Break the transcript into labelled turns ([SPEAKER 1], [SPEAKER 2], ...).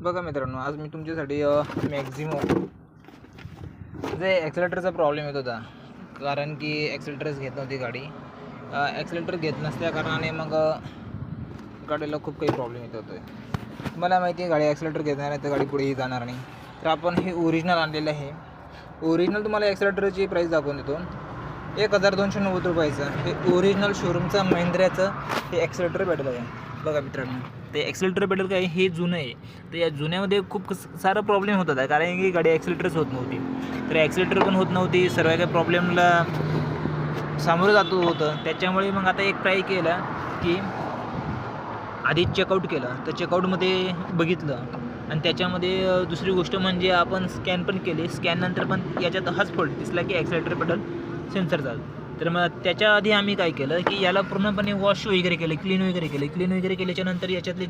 [SPEAKER 1] बघा मित्रांनो, आज मी तुमच्यासाठी मॅक्झिमो जे ॲक्सिलेटरचा प्रॉब्लेम येत होता, कारण की ॲक्सिलेटरच घेत नव्हती गाडी. ॲक्सिलेटर घेत नसल्या कारणाने मग गाडीला खूप काही प्रॉब्लेम येत होते. मला माहिती आहे गाडी ॲक्सिलेटर घेणार आहे तर गाडी पुढेही जाणार नाही. तर आपण हे ओरिजिनल आणलेलं आहे. ओरिजिनल तुम्हाला ॲक्सिलेटरची प्राईस दाखवून देतो, 1290 रुपयाचं. हे ओरिजिनल शोरूमचं महिंद्राचं हे ॲक्सिलेटर भेटलं आहे. बघा मित्रांनो, ते ॲक्सिलेटर भेटेल काय, हे जुनं आहे. तर या जुन्यामध्ये खूप सारा प्रॉब्लेम होत होता, कारण की गाडी ॲक्सिलेटरच होत नव्हती. तर ॲक्सिलेटर पण होत नव्हती, सर्व काही प्रॉब्लेमला सामोरं जात होतं. त्याच्यामुळे मग आता एक ट्राय केला की आधी चेकआउट केलं, तर चेकआउटमध्ये बघितलं आणि त्याच्यामध्ये दुसरी गोष्ट म्हणजे आपण स्कॅन पण केले. स्कॅननंतर पण याच्यात हाच फॉल्ट दिसला की ॲक्सिलेटर पेडल सेन्सरचा. तर मग त्याच्या आधी आम्ही काय केलं की याला पूर्णपणे वॉश वगैरे केलं, क्लीन वगैरे केल्याच्यानंतर याच्यातले